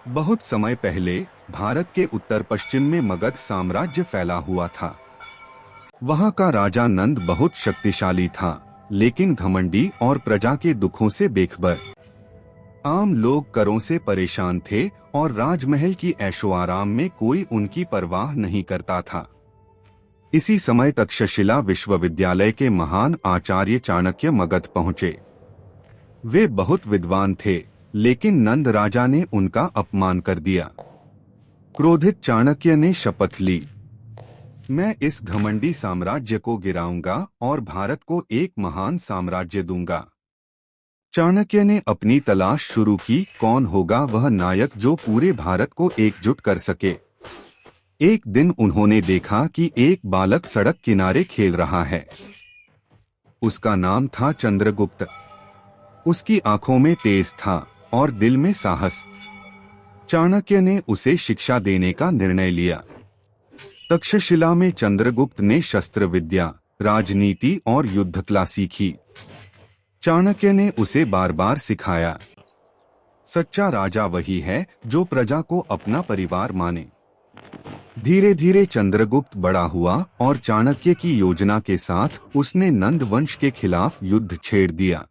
बहुत समय पहले भारत के उत्तर पश्चिम में मगध साम्राज्य फैला हुआ था। वहाँ का राजा नंद बहुत शक्तिशाली था, लेकिन घमंडी और प्रजा के दुखों से बेखबर। आम लोग करों से परेशान थे और राजमहल की ऐशोआराम में कोई उनकी परवाह नहीं करता था। इसी समय तक्षशिला विश्वविद्यालय के महान आचार्य चाणक्य मगध पहुँचे। वे बहुत विद्वान थे, लेकिन नंद राजा ने उनका अपमान कर दिया। क्रोधित चाणक्य ने शपथ ली, मैं इस घमंडी साम्राज्य को गिराऊंगा और भारत को एक महान साम्राज्य दूंगा। चाणक्य ने अपनी तलाश शुरू की, कौन होगा वह नायक जो पूरे भारत को एकजुट कर सके। एक दिन उन्होंने देखा कि एक बालक सड़क किनारे खेल रहा है। उसका नाम था चंद्रगुप्त। उसकी आंखों में तेज था और दिल में साहस। चाणक्य ने उसे शिक्षा देने का निर्णय लिया। तक्षशिला में चंद्रगुप्त ने शस्त्र विद्या, राजनीति और युद्ध कला सीखी। चाणक्य ने उसे बार बार सिखाया, सच्चा राजा वही है जो प्रजा को अपना परिवार माने। धीरे धीरे चंद्रगुप्त बड़ा हुआ और चाणक्य की योजना के साथ उसने नंद वंश के खिलाफ युद्ध छेड़ दिया।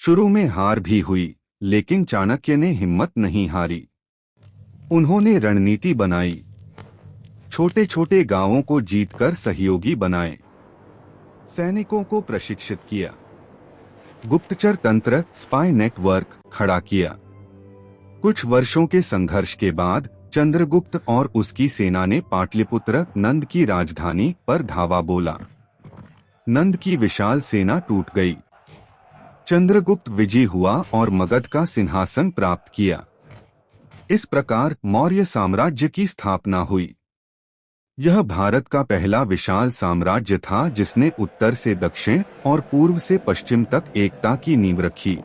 शुरू में हार भी हुई, लेकिन चाणक्य ने हिम्मत नहीं हारी। उन्होंने रणनीति बनाई, छोटे छोटे गांवों को जीतकर सहयोगी बनाए, सैनिकों को प्रशिक्षित किया, गुप्तचर तंत्र स्पाई नेटवर्क खड़ा किया। कुछ वर्षों के संघर्ष के बाद चंद्रगुप्त और उसकी सेना ने पाटलिपुत्र, नंद की राजधानी, पर धावा बोला। नंद की विशाल सेना टूट गई। चंद्रगुप्त विजयी हुआ और मगध का सिंहासन प्राप्त किया। इस प्रकार मौर्य साम्राज्य की स्थापना हुई। यह भारत का पहला विशाल साम्राज्य था जिसने उत्तर से दक्षिण और पूर्व से पश्चिम तक एकता की नींव रखी।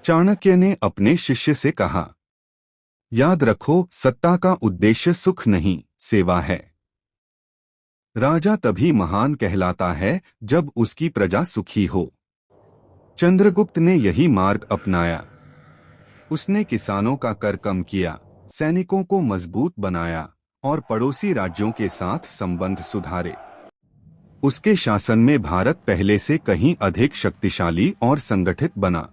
चाणक्य ने अपने शिष्य से कहा, याद रखो, सत्ता का उद्देश्य सुख नहीं, सेवा है। राजा तभी महान कहलाता है जब उसकी प्रजा सुखी हो। चंद्रगुप्त ने यही मार्ग अपनाया। उसने किसानों का कर कम किया, सैनिकों को मजबूत बनाया और पड़ोसी राज्यों के साथ संबंध सुधारे। उसके शासन में भारत पहले से कहीं अधिक शक्तिशाली और संगठित बना।